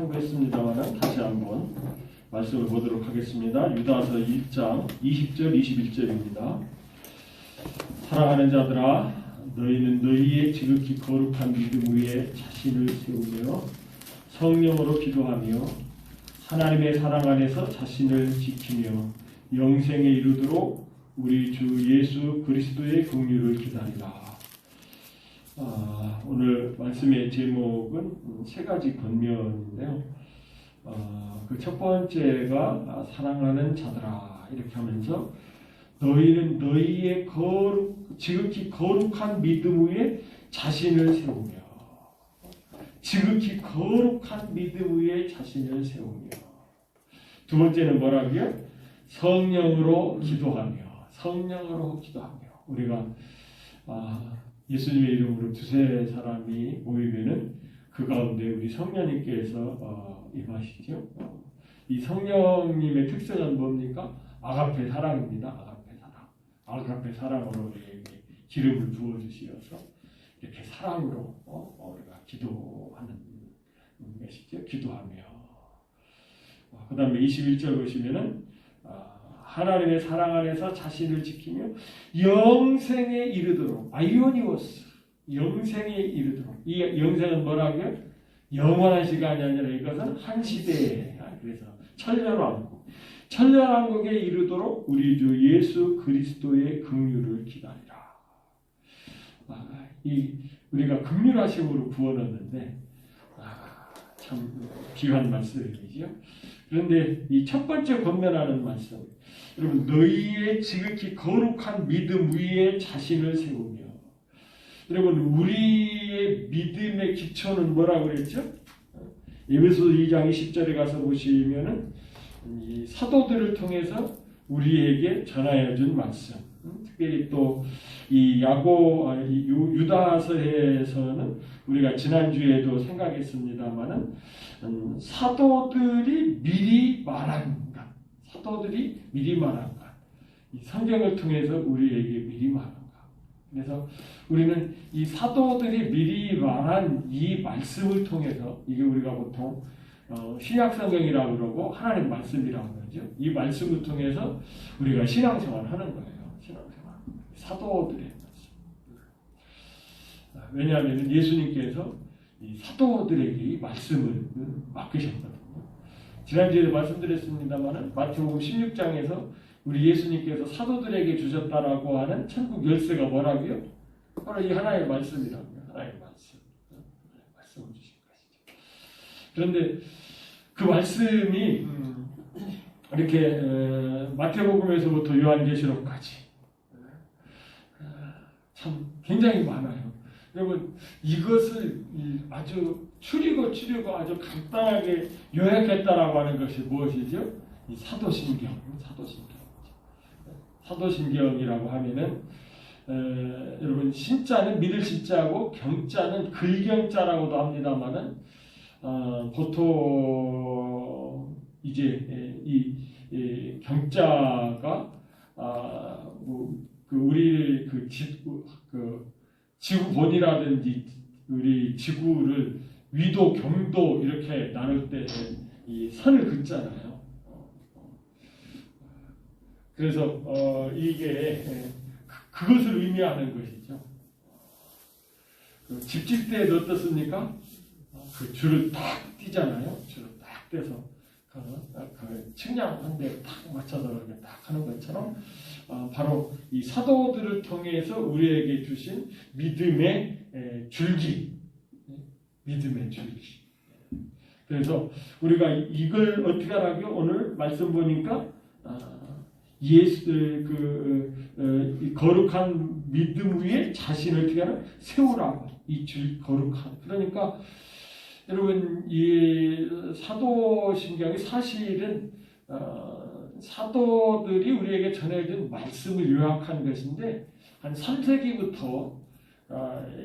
참고했습니다만 다시 한번 말씀을 보도록 하겠습니다. 유다서 1장 20절 21절입니다. 사랑하는 자들아, 너희는 너희의 지극히 거룩한 믿음 위에 자신을 세우며 성령으로 기도하며 하나님의 사랑 안에서 자신을 지키며 영생에 이르도록 우리 주 예수 그리스도의 긍휼을 기다리라. 오늘 말씀의 제목은 세 가지 권면인데요. 그 첫 번째가 사랑하는 자들아 이렇게 하면서 너희는 너희의 지극히 거룩한 믿음 위에 자신을 세우며 지극히 거룩한 믿음 위에 자신을 세우며 두 번째는 뭐라고요? 성령으로 기도하며 우리가 예수님의 이름으로 두세 사람이 모이면은 그 가운데 우리 성령님께서 임하시죠. 이 성령님의 특성은 뭡니까? 아가페 사랑입니다. 아가페 사랑으로 우리에게 기름을 부어주시어서 이렇게 사랑으로 우리가 기도하는 것이죠. 기도하며. 그 다음에 21절 보시면은 하나님의 사랑 안에서 자신을 지키며 영생에 이르도록 아이오니오스 영생에 이르도록 이 영생은 뭐라고요? 영원한 시간이 아니라 이것은 한 시대에 그래서 천년왕국에 이르도록 우리 주 예수 그리스도의 긍휼을 기다리라. 우리가 긍휼하심으로 구원 얻는데 참 귀한 말씀이죠. 그런데 이 첫 번째 권면하는 말씀, 여러분 너희의 지극히 거룩한 믿음 위에 자신을 세우며, 여러분 우리의 믿음의 기초는 뭐라고 그랬죠? 에베소서 2장 20절에 가서 보시면은 이 사도들을 통해서 우리에게 전하여 준 말씀, 특별히 또 이 유다서에서는 우리가 지난주에도 생각했습니다마는 사도들이 미리 말한 것, 이 성경을 통해서 우리에게 미리 말한 것. 그래서 우리는 이 사도들이 미리 말한 이 말씀을 통해서, 이게 우리가 보통 신약성경이라고 그러고 하나님 말씀이라고 그러죠. 이 말씀을 통해서 우리가 신앙생활을 하는 거예요. 신앙생활. 사도들의 말씀. 왜냐하면 예수님께서 이 사도들에게 이 말씀을 맡기셨거든요. 지난주에도 말씀드렸습니다만 마태복음 16장에서 우리 예수님께서 사도들에게 주셨다라고 하는 천국 열쇠가 뭐라고요? 바로 이 하나의 말씀이라고요. 하나의 말씀. 말씀을 주신 것이죠. 그런데 그 말씀이 이렇게 마태복음에서부터 요한계시록까지 참 굉장히 많아요. 여러분 이것을 아주 추리고 아주 간단하게 요약했다라고 하는 것이 무엇이죠? 이 사도신경이라고 하면은 여러분 신자는 믿을 신자고 경자는 글경자라고도 합니다만은 보통 이제 이 경자가 우리 지구본이라든지 우리 지구를 위도, 경도 이렇게 나눌 때 이 선을 긋잖아요. 그래서 이게 그것을 의미하는 것이죠. 집 질 때도 어떻습니까? 그 줄을 딱 띄잖아요. 줄을 딱 떼서 그 측량 한 대 딱 맞춰서 이렇게 딱 하는 것처럼 바로 이 사도들을 통해서 우리에게 주신 믿음의 줄기. 그래서 우리가 이걸 어떻게 하라고요? 오늘 말씀 보니까 이 거룩한 믿음 위에 자신을 어떻게 하라? 세우라고. 이 거룩한. 그러니까 여러분 이 사도신경이 사실은 사도들이 우리에게 전해준 말씀을 요약한 것인데 한 3세기부터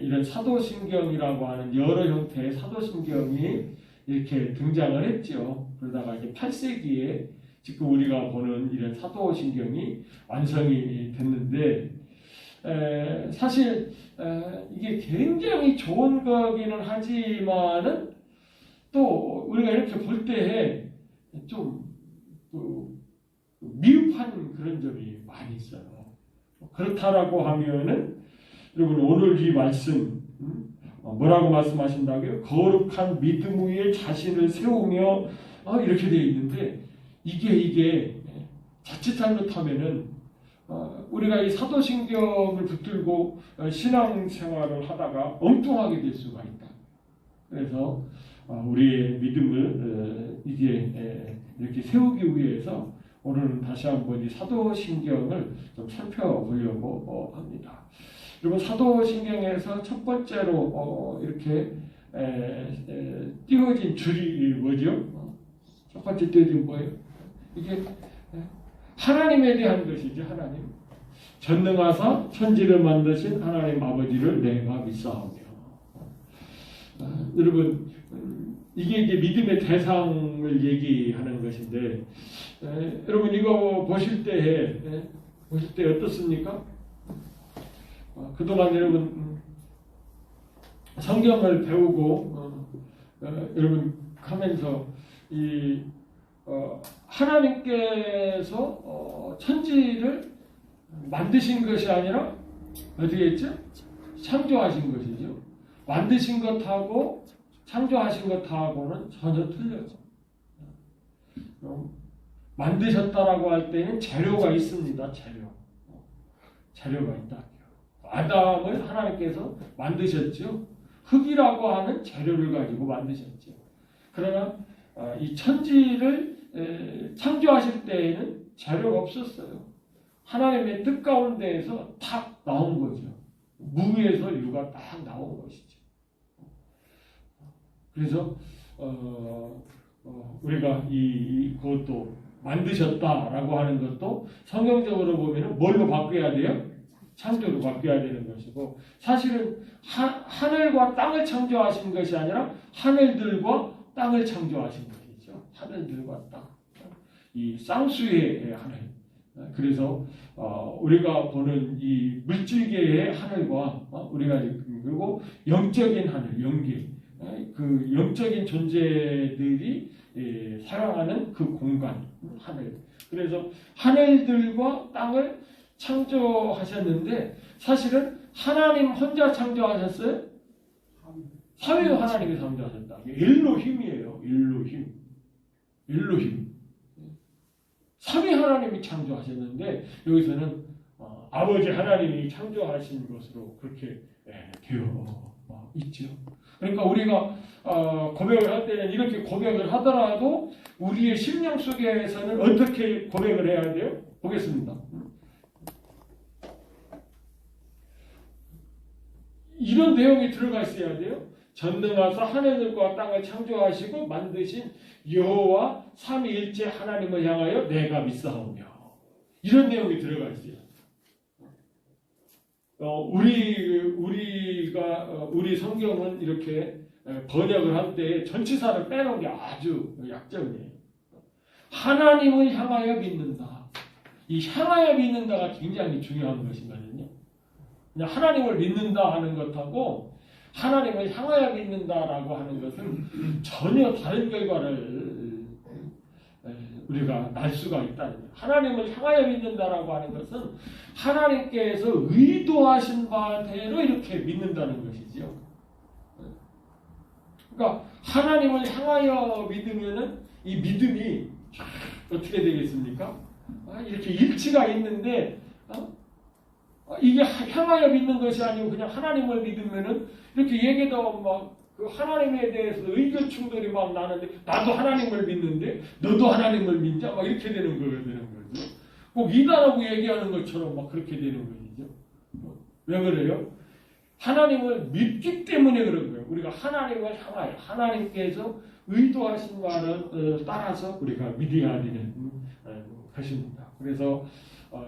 이런 사도신경이라고 하는 여러 형태의 사도신경이 이렇게 등장을 했죠. 그러다가 이제 8세기에 지금 우리가 보는 이런 사도신경이 완성이 됐는데 사실 이게 굉장히 좋은 거기는 하지만은 또 우리가 이렇게 볼 때에 좀 미흡한 그런 점이 많이 있어요. 그렇다라고 하면은 여러분 오늘 이 말씀 뭐라고 말씀하신다고요? 거룩한 믿음 위에 자신을 세우며 이렇게 되어 있는데 이게 자칫 잘못하면은 우리가 이 사도신경을 붙들고 신앙생활을 하다가 엉뚱하게 될 수가 있다. 그래서 우리의 믿음을 이제 이렇게 세우기 위해서 오늘은 다시 한번 이 사도신경을 좀 살펴보려고 합니다. 그리고 사도신경에서 첫 번째로 이렇게 띄워진 줄이 뭐죠? 첫 번째 띄워진 뭐예요? 이게 하나님에 대한 것이죠. 하나님. 전능하사 천지를 만드신 하나님 아버지를 내가 믿사오며. 여러분 이게 이제 믿음의 대상을 얘기하는 것인데 여러분 이거 보실 때 어떻습니까? 그동안 여러분 성경을 배우고 여러분 하면서 이 하나님께서 천지를 만드신 것이 아니라 어떻게 했죠? 창조하신 것이죠. 만드신 것하고 창조하신 것하고는 전혀 틀려요. 만드셨다라고 할 때는 재료가 있습니다. 재료가 있다. 아담을 하나님께서 만드셨죠. 흙이라고 하는 재료를 가지고 만드셨죠. 그러나 이 천지를 창조하실 때에는 재료가 없었어요. 하나님의 뜻 가운데에서 탁 나온 거죠. 무에서 유가 딱 나온 것이죠. 그래서 우리가 그것도 만드셨다라고 하는 것도 성경적으로 보면 뭘로 바뀌어야 돼요? 창조로 바뀌어야 되는 것이고 사실은 하늘과 땅을 창조하신 것이 아니라 하늘들과 땅을 창조하신 것이죠. 하늘들과 땅. 이 쌍수의 하늘. 그래서 우리가 보는 이 물질계의 하늘과 우리가 그리고 영적인 하늘, 영계. 그 영적인 존재들이 살아가는 그 공간, 하늘. 그래서 하늘들과 땅을 창조하셨는데 사실은 하나님 혼자 창조하셨어요? 삼위 하나님이 창조하셨다. 엘로힘이에요. 엘로힘. 삼위 하나님이 창조하셨는데 여기서는 아버지 하나님이 창조하신 것으로 그렇게 되어 있죠. 그러니까 우리가 고백을 할 때는 이렇게 고백을 하더라도 우리의 심령 속에서는 어떻게 고백을 해야 돼요? 보겠습니다. 이런 내용이 들어가 있어야 돼요. 전능하사 하늘과 땅을 창조하시고 만드신 여호와 삼위일체 하나님을 향하여 내가 믿사오며. 이런 내용이 들어가 있어요. 우리 성경은 이렇게 번역을 할 때 전치사를 빼놓은 게 아주 약점이에요. 하나님을 향하여 믿는다. 이 향하여 믿는다가 굉장히 중요한 것이거든요. 그냥 하나님을 믿는다 하는 것하고 하나님을 향하여 믿는다라고 하는 것은 전혀 다른 결과를 우리가 날 수가 있다는 거예요. 하나님을 향하여 믿는다라고 하는 것은 하나님께서 의도하신 바대로 이렇게 믿는다는 것이죠. 그러니까 하나님을 향하여 믿으면은 이 믿음이 어떻게 되겠습니까? 이렇게 일치가 있는데 이게 향하여 믿는 것이 아니고 그냥 하나님을 믿으면은 이렇게 얘기도 막 그 하나님에 대해서 의견 충돌이 막 나는데 나도 하나님을 믿는데 너도 하나님을 믿자 막 이렇게 되는 거죠. 꼭 이단하고 얘기하는 것처럼 막 그렇게 되는 것이죠. 왜 그래요? 하나님을 믿기 때문에 그런 거예요. 우리가 하나님을 향하여 하나님께서 의도하신 바를 따라서 우리가 믿어야 되는 것입니다. 그래서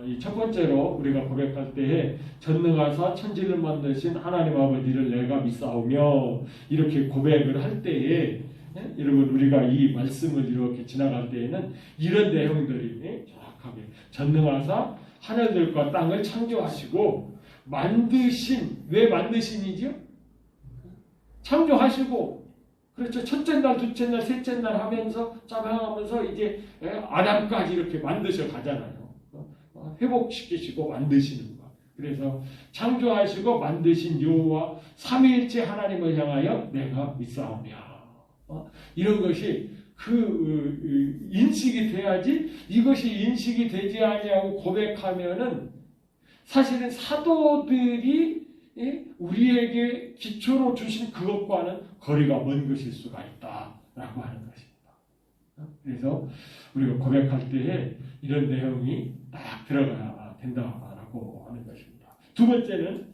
이 첫 번째로 우리가 고백할 때에 전능하사 천지를 만드신 하나님 아버지를 내가 믿사오며 이렇게 고백을 할 때에 여러분 우리가 이 말씀을 이렇게 지나갈 때에는 이런 내용들이 정확하게 전능하사 하늘들과 땅을 창조하시고 만드신 왜 만드신이죠? 창조하시고 그렇죠. 첫째 날, 둘째 날, 셋째 날 하면서 짜방하면서 이제 아담까지 이렇게 만드셔 가잖아요. 회복시키시고 만드시는 거. 그래서 창조하시고 만드신 여호와 삼위일체 하나님을 향하여 내가 믿사오며 이런 것이 인식이 돼야지. 이것이 인식이 되지 아니하고 고백하면은 사실은 사도들이 우리에게 기초로 주신 그것과는 거리가 먼 것일 수가 있다라고 하는 것입니다. 그래서 우리가 고백할 때에 이런 내용이 딱 들어가야 된다라고 하는 것입니다. 두 번째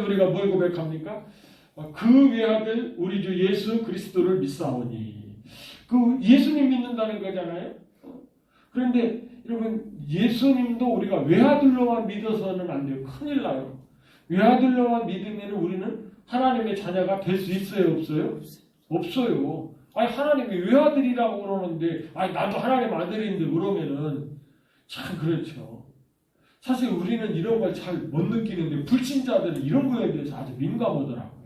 우리가 뭘 고백합니까? 그 외아들 우리 주 예수 그리스도를 믿사오니. 그 예수님 믿는다는 거잖아요. 그런데 여러분 예수님도 우리가 외아들로만 믿어서는 안 돼요. 큰일 나요. 외아들로만 믿으면 우리는 하나님의 자녀가 될 수 있어요? 없어요? 없어요. 아니 하나님이 외아들이라고 그러는데 아니 나도 하나님 아들인데 그러면은 참 그렇죠. 사실 우리는 이런 걸 잘 못 느끼는데 불신자들은 이런 거에 대해서 아주 민감하더라고요.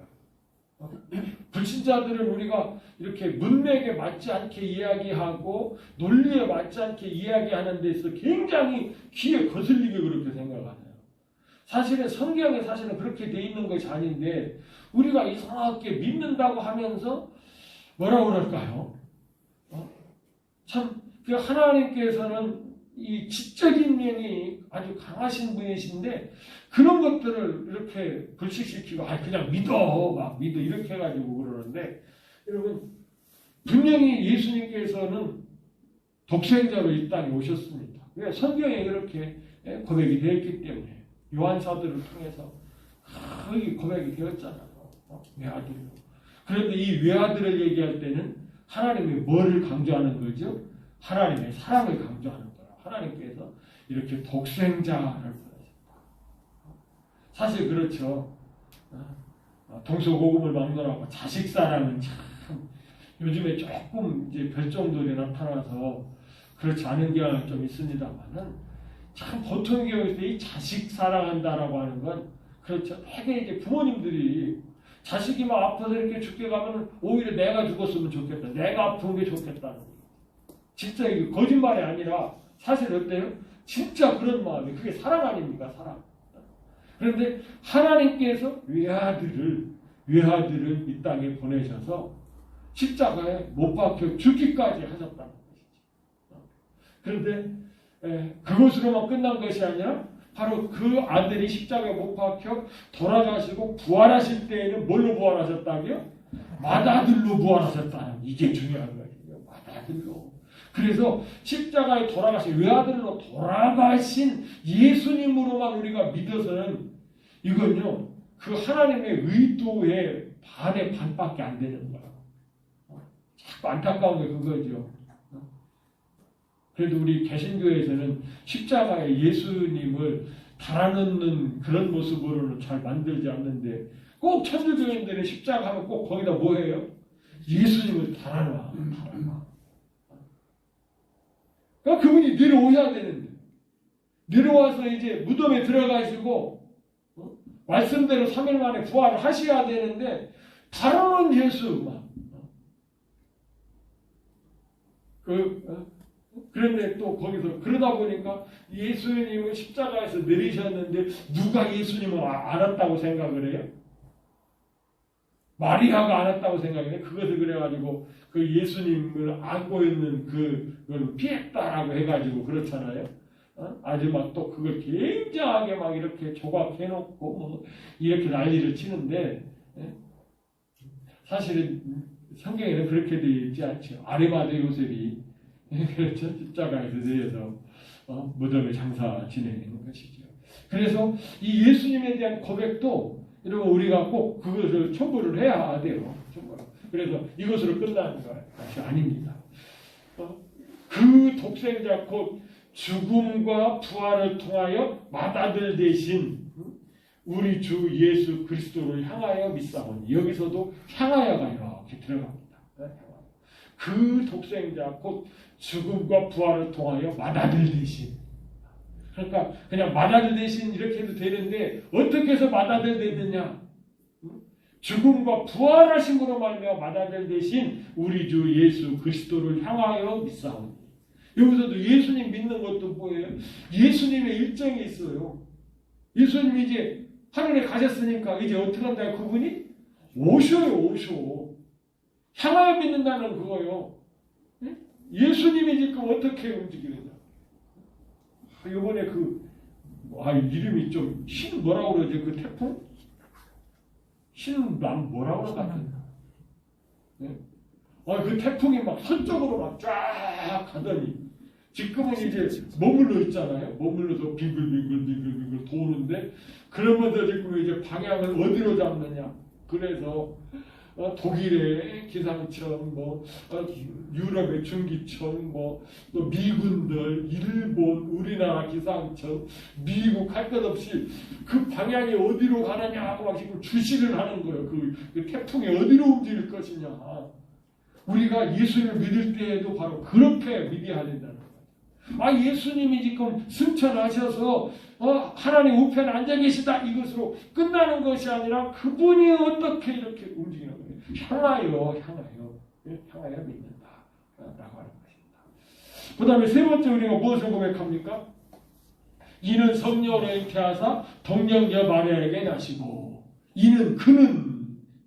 불신자들은 우리가 이렇게 문맥에 맞지 않게 이야기하고 논리에 맞지 않게 이야기하는 데 있어서 굉장히 귀에 거슬리게 그렇게 생각하네요. 사실은 성경에 사실은 그렇게 돼 있는 것이 아닌데 우리가 이상하게 믿는다고 하면서 뭐라고 그럴까요? 참 하나님께서는 이 지적인 면이 아주 강하신 분이신데 그런 것들을 이렇게 불식시키고 그냥 믿어 이렇게 해가지고 그러는데 여러분 분명히 예수님께서는 독생자로 이 땅에 오셨습니다. 성경에 그렇게 고백이 되어 있기 때문에 요한사도를 통해서 거의 고백이 되었잖아요. 외아들로. 그런데 이 외아들을 얘기할 때는 하나님이 뭐를 강조하는 거죠? 하나님의 사랑을 강조하는 거예요. 하나님께서 이렇게 독생자를 보내셨다. 사실 그렇죠. 동서고금을 막론하고 자식 사랑은 참 요즘에 조금 이제 별종들이 나타나서 그렇지 않은 경향이 좀 있습니다만은 참 보통 경우에서 이 자식 사랑한다라고 하는 건 그렇죠. 되게 이제 부모님들이 자식이 막 아파서 이렇게 죽게 가면 오히려 내가 죽었으면 좋겠다. 내가 아픈 게 좋겠다는 거예요. 진짜 이게 거짓말이 아니라 사실 어때요? 진짜 그런 마음이 그게 사랑 아닙니까? 사랑. 그런데 하나님께서 외아들을 이 땅에 보내셔서 십자가에 못 박혀 죽기까지 하셨다는 것이죠. 그런데 그것으로만 끝난 것이 아니라 바로 그 아들이 십자가에 못 박혀 돌아가시고 부활하실 때에는 뭘로 부활하셨다고요? 맏아들로 부활하셨다는 이게 중요한 거예요. 맏아들로. 그래서 십자가에 돌아가신 외아들로 돌아가신 예수님으로만 우리가 믿어서는 이건요 그 하나님의 의도의 반의 반밖에 안 되는 거예요. 자꾸 안타까운 게 그거죠. 그래도 우리 개신교에서는 십자가에 예수님을 달아넣는 그런 모습으로는 잘 만들지 않는데 꼭 천주교인들은 십자가 하면 꼭 거기다 뭐 해요? 예수님을 달아놔. 그러니까 그분이 내려오셔야 되는데 내려와서 이제 무덤에 들어가시고 말씀대로 3일 만에 부활을 하셔야 되는데 달아놓은 예수만 그런데 또 거기서 그러다 보니까 예수님은 십자가에서 내리셨는데 누가 예수님을 알았다고 생각을 해요? 마리아가 알았다고 생각해요. 그것을 그래가지고 그 예수님을 안고 있는 그걸 피했다라고 해가지고 그렇잖아요. 아주 막 또 그걸 굉장하게 막 이렇게 조각해놓고 뭐 이렇게 난리를 치는데 사실은 성경에는 그렇게 되어 있지 않죠. 아리마대 요셉이 그렇죠. 십자가에서 내려서 무덤에 장사 지내는 것이죠. 그래서 이 예수님에 대한 고백도 여러분 우리가 꼭 그것을 첨부를 해야 돼요. 그래서 이것으로 끝나는 것이 아닙니다. 그 독생자 곧 죽음과 부활을 통하여 맏아들 되신 우리 주 예수 그리스도를 향하여 믿사오니 여기서도 향하여가 이렇게 들어갑니다. 그 독생자 곧 죽음과 부활을 통하여 맏아들 되신 그러니까 그냥 맏아들 대신 이렇게 해도 되는데 어떻게 해서 맏아들 되느냐? 죽음과 부활하심으로 말미암아 마다들 대신 우리 주 예수 그리스도를 향하여 믿사오니. 여기서도 예수님 믿는 것도 뭐예요? 예수님의 일정이 있어요. 예수님이 이제 하늘에 가셨으니까 이제 어떻게 한다? 그분이 오셔요. 향하여 믿는다는 그거요. 예수님이 지금 어떻게 움직이느냐. 이번에 이름이 좀 뭐라고 그러지? 그 태풍? 뭐라고 그러나? 그 태풍이 막 서쪽으로 막 쫙 가더니 지금은 이제 머물러 있잖아요. 머물러서 빙글빙글 도는데 그러면서 지금 이제 방향을 어디로 잡느냐. 그래서 독일의 기상청, 유럽의 중기청, 또 미군들, 일본, 우리나라 기상청, 미국 할 것 없이 그 방향이 어디로 가느냐 하고 막 지금 주시를 하는 거예요. 그 태풍이 어디로 움직일 것이냐. 우리가 예수님을 믿을 때에도 바로 그렇게 믿어야 된다는 거예요. 예수님이 지금 승천하셔서 하나님 우편에 앉아 계시다 이것으로 끝나는 것이 아니라 그분이 어떻게 이렇게 움직이는 거예요. 향하여 믿는다 라고 하는 것입니다. 그 다음에 세 번째 우리가 무엇을 고백합니까? 이는 성령으로 잉태하사 동정녀 마리아에게 나시고. 이는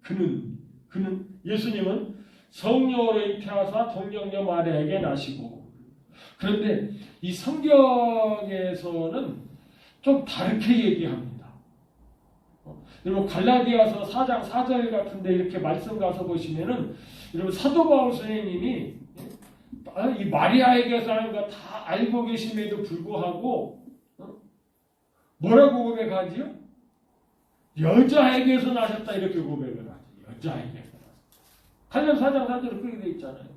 그는 예수님은 성령으로 잉태하사 동정녀 마리아에게 나시고. 그런데 이 성경에서는 좀 다르게 얘기합니다. 여러분 갈라디아서 4장 4절 같은데 이렇게 말씀 가서 보시면은 여러분 사도 바울 선생님이 이 마리아에게서 하는 거 다 알고 계심에도 불구하고 뭐라고 고백하지요? 여자에게서 나셨다 이렇게 고백을 하지. 여자에게서. 갈라디아 4장 4절에 그렇게 되어 있잖아요.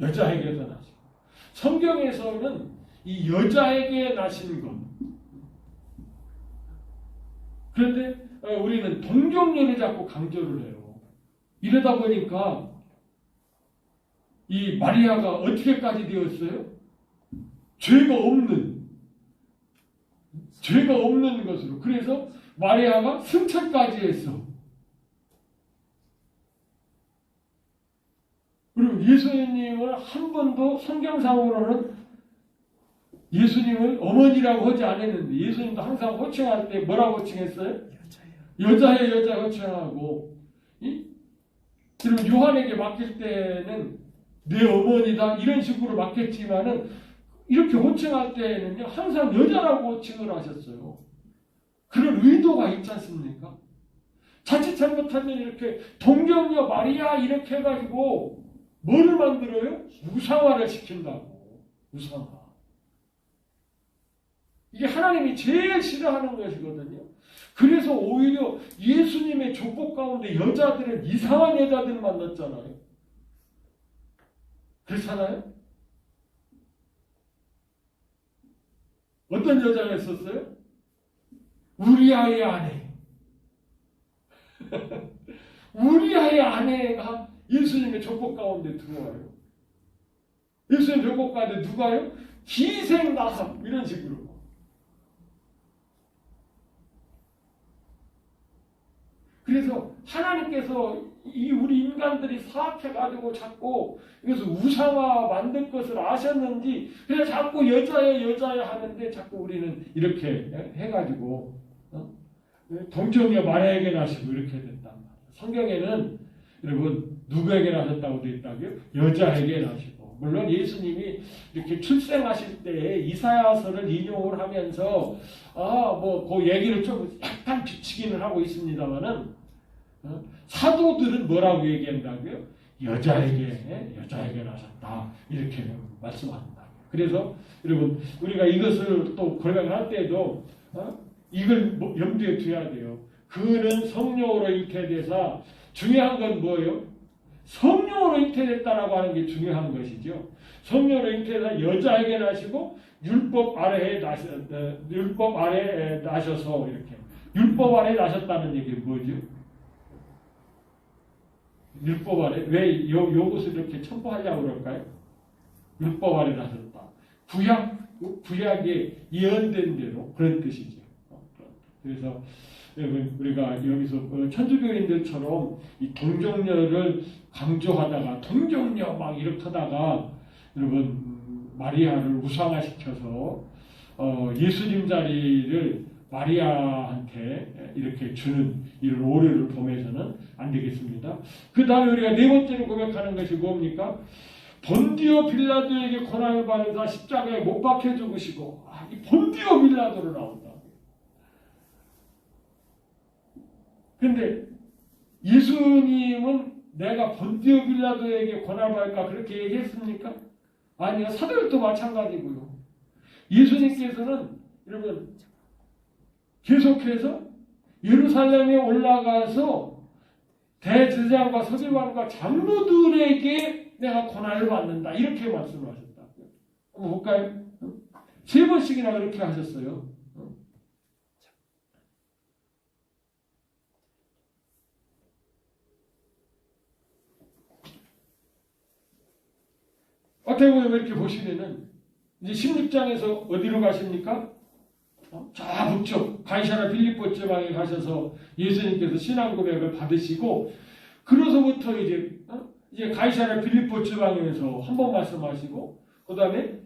여자에게서 나시고. 성경에서는 이 여자에게 나신 것. 그런데 우리는 동정녀를 자꾸 강조를 해요. 이러다 보니까 이 마리아가 어떻게까지 되었어요? 죄가 없는 것으로. 그래서 마리아가 승천까지 했어. 그리고 예수님을 한 번도 성경상으로는 예수님을 어머니라고 하지 않았는데 예수님도 항상 호칭할 때 뭐라고 호칭했어요? 여자 호칭하고. 그리고 요한에게 맡길 때는 내 어머니다 이런 식으로 맡겼지만은 이렇게 호칭할 때는요 항상 여자라고 호칭을 하셨어요. 그런 의도가 있지 않습니까? 자칫 잘못하면 이렇게 동정녀 마리아 이렇게 해가지고 뭐를 만들어요? 우상화를 시킨다고. 우상화. 이게 하나님이 제일 싫어하는 것이거든요. 그래서 오히려 예수님의 족보 가운데 여자들은 이상한 여자들을 만났잖아요. 그렇잖아요? 어떤 여자가 있었어요? 우리아의 아내. 우리아의 아내가 예수님의 족보 가운데 들어와요. 예수님 족보 가운데 누가요? 기생나합 이런 식으로. 그래서 하나님께서 이 우리 인간들이 사악해가지고 자꾸 이것을 우상화 만들 것을 아셨는지 그래서 자꾸 여자야 하는데 자꾸 우리는 이렇게 해가지고 동정녀 마리아에게 나시고 이렇게 된단 말이에요. 성경에는 여러분 누구에게 나셨다고 되어 있다고요? 여자에게 나시고. 물론 예수님이 이렇게 출생하실 때 이사야서를 인용을 하면서 그 얘기를 좀 약간 비치기는 하고 있습니다만은 사도들은 뭐라고 얘기한다고요? 여자에게 나셨다 이렇게 말씀한다. 그래서 여러분 우리가 이것을 또 고백할 때도 이걸 염두에 둬야 돼요. 그는 성령으로 잉태되사. 중요한 건 뭐예요? 성령으로 잉태됐다라고 하는 게 중요한 것이죠. 성령으로 잉태되사 여자에게 나시고 율법 아래에 나셔서 이렇게. 율법 아래에 나셨다는 얘기는 뭐죠? 율법 아래 왜 요것을 이렇게 첨부하려고 그럴까요? 율법 아래 나셨다. 구약에 예언된 대로 그런 뜻이죠. 그래서 우리가 여기서 천주교인들처럼 이 동정녀를 강조하다가 동정녀 막 이렇게 하다가 여러분 마리아를 우상화시켜서 예수님 자리를 마리아한테 이렇게 주는 이런 오류를 범해서는 안 되겠습니다. 그 다음에 우리가 네 번째로 고백하는 것이 뭡니까? 본디오 빌라도에게 고난을 받으사 십자가에 못 박혀 죽으시고, 이 본디오 빌라도로 나온다. 근데 예수님은 내가 본디오 빌라도에게 고난을 받을까 그렇게 얘기했습니까? 아니요. 사도들도 마찬가지고요. 예수님께서는 여러분 계속해서 예루살렘에 올라가서 대제사장과 서기관과 장로들에게 내가 고난을 받는다. 이렇게 말씀하셨다. 한번 볼까요? 3번씩이나 그렇게 하셨어요. 어떻게 보면 이렇게 보시면은 이제 16장에서 어디로 가십니까? 저 북쪽 가이사랴 빌립보 지방에 가셔서 예수님께서 신앙 고백을 받으시고 그로서부터 이제 가이사랴 빌립보 지방에서 한 번 말씀하시고 그 다음에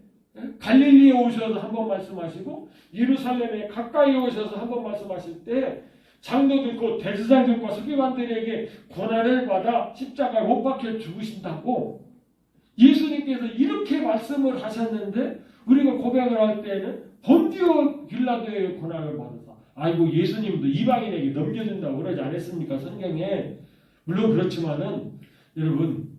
갈릴리에 오셔서 한 번 말씀하시고 예루살렘에 가까이 오셔서 한 번 말씀하실 때 장로들 곧 대제사장들과 서기관들에게 고난을 받아 십자가에 못 박혀 죽으신다고 예수님께서 이렇게 말씀을 하셨는데 우리가 고백을 할 때는 본디오 빌라도의 고난을 받아서 아이고 예수님도 이방인에게 넘겨준다고 그러지 않았습니까? 성경에. 물론 그렇지만은 여러분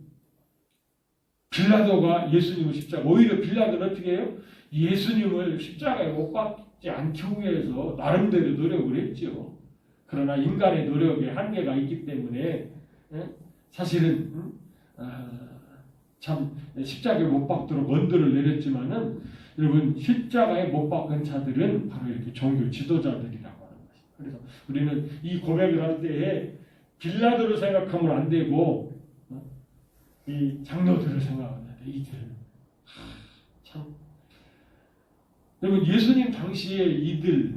빌라도가 예수님을 십자가 오히려 빌라도는 어떻게 해요? 예수님을 십자가에 못 박지 않기 위해서 나름대로 노력을 했죠. 그러나 인간의 노력에 한계가 있기 때문에 사실은 참 십자가에 못 박도록 언도를 내렸지만은 여러분 십자가에 못 박은 자들은 바로 이렇게 종교 지도자들이라고 하는 것입니다. 그래서 우리는 이 고백을 할 때에 빌라도를 생각하면 안 되고 이 장로들을 생각해야 돼. 이들 참 여러분 예수님 당시에 이들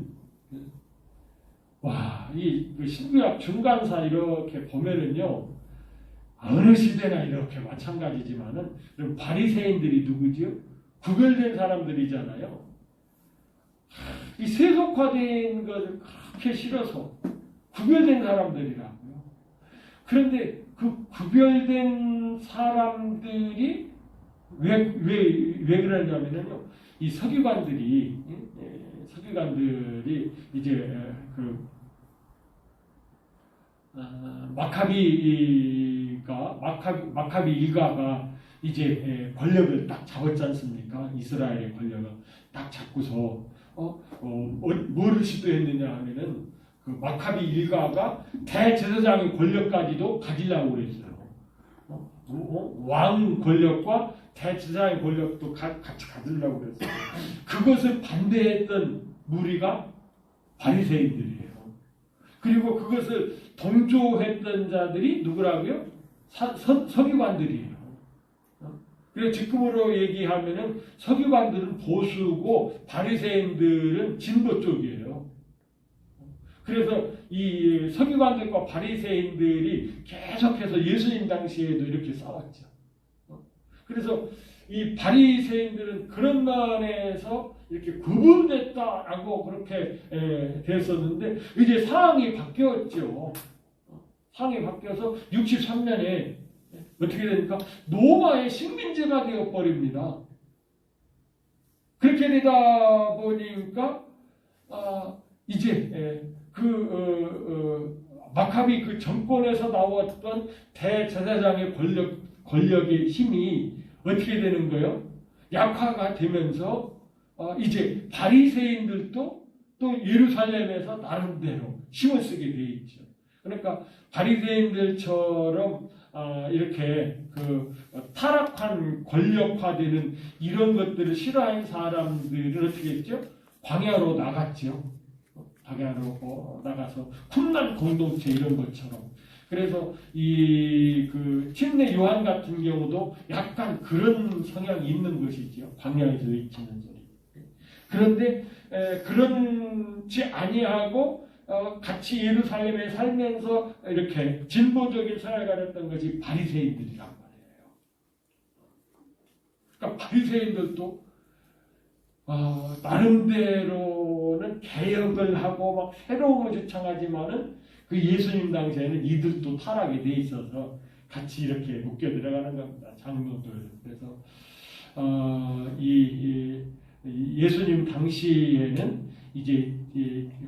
이 신구약 중간사 이렇게 보면은요 어느 시대나 이렇게 마찬가지지만은 바리새인들이 누구죠? 구별된 사람들이잖아요. 이 세속화된 것을 그렇게 싫어서 구별된 사람들이라고요. 그런데 그 구별된 사람들이 왜 그러냐면요. 이 서기관들이 이제 마카비 일가가 이제 권력을 딱 잡았지 않습니까? 이스라엘의 권력을 딱 잡고서 뭐를 시도했느냐 하면은 그 마카비 일가가 대제사장의 권력까지도 가지려고 그랬어요. 왕 권력과 대제사장의 권력도 같이 가지려고 그랬어요. 그것을 반대했던 무리가 바리새인들이에요. 그리고 그것을 동조했던 자들이 누구라고요? 서기관들이에요. 그래서 지금으로 얘기하면은 서기관들은 보수고 바리새인들은 진보 쪽이에요. 그래서 이 서기관들과 바리새인들이 계속해서 예수님 당시에도 이렇게 싸웠죠. 그래서 이 바리새인들은 그런 면에서 이렇게 구분됐다라고 그렇게 됐었는데 이제 상황이 바뀌었죠. 상황이 바뀌어서 63년에 어떻게 됩니까? 로마의 식민지가 되어버립니다. 그렇게 되다 보니까 이제 마카비 그 정권에서 나왔던 대제사장의 권력의 힘이 어떻게 되는 거예요? 약화가 되면서 이제 바리새인들도 또 예루살렘에서 나름대로 힘을 쓰게 돼 있죠. 그러니까 바리새인들처럼 이렇게 타락한 권력화되는 이런 것들을 싫어하는 사람들은 어떻게 했죠? 광야로 나갔죠. 광야로 나가서 쿰난 공동체 이런 것처럼. 그래서 침례 요한 같은 경우도 약간 그런 성향이 있는 것이죠. 광야에서 외치는 소리. 그런데 그렇지 아니하고 같이 예루살렘에 살면서 이렇게 진보적인 생활을 가졌던 것이 바리새인들이란 말이에요. 그러니까 바리새인들도 나름대로는 개혁을 하고 막 새로움을 주창하지만은 그 예수님 당시에는 이들도 타락이 돼 있어서 같이 이렇게 묶여 들어가는 겁니다. 장로들. 그래서 예수님 당시에는 이제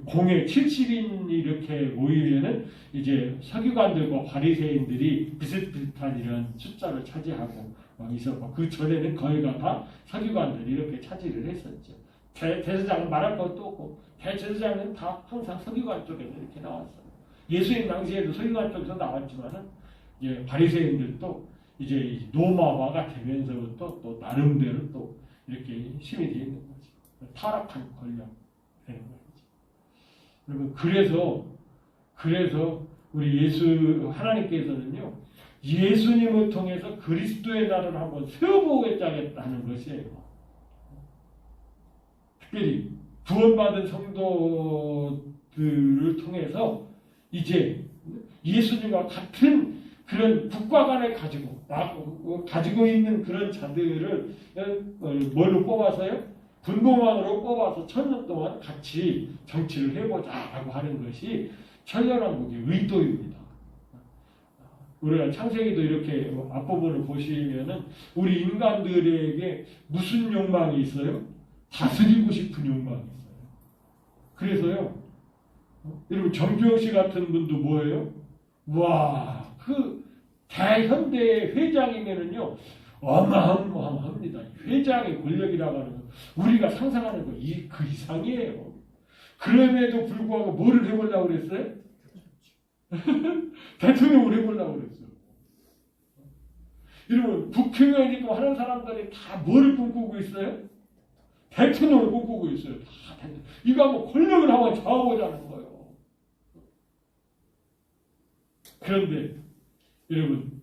공회 70인이 이렇게 모이면은 이제 서기관들과 바리새인들이 비슷비슷한 이런 숫자를 차지하고 있었고, 그 전에는 거의가 다 서기관들이 이렇게 차지를 했었죠. 대제사장은 말할 것도 없고 대제사장은 다 항상 서기관 쪽에서 이렇게 나왔어요. 예수님 당시에도 서기관 쪽에서 나왔지만은 바리새인들도 이제 로마화가 되면서부터 또 나름대로 또 이렇게 힘이 되어 있는 거죠. 타락한 권력 되는 거죠. 여러분, 그래서 우리 하나님께서는요, 예수님을 통해서 그리스도의 나라를 한번 세워보겠다는 것이에요. 특별히 구원받은 성도들을 통해서 이제 예수님과 같은 그런 국가관을 가지고 있는 그런 자들을 뭘로 뽑아서요? 분봉왕으로 뽑아서 1000년 동안 같이 정치를 해보자라고 하는 것이 천년왕국의 의도입니다. 우리가 창세기도 이렇게 앞부분을 보시면은 우리 인간들에게 무슨 욕망이 있어요? 다스리고 싶은 욕망이 있어요. 그래서요, 여러분 정주영 씨 같은 분도 뭐예요? 와, 그 대현대 회장이면은요 어마어마합니다. 회장의 권력이라고 하는 건 우리가 상상하는 거 그 이상이에요. 그럼에도 불구하고 뭐를 해보려고 그랬어요? 대통령을 해보려고 그랬어요. 여러분, 국회의원 있고 하는 사람들이 다 뭐를 꿈꾸고 있어요? 대통령을 꿈꾸고 있어요. 다 대통령. 이거 한번 권력을 한번 잡아보자는 거예요. 그런데 여러분,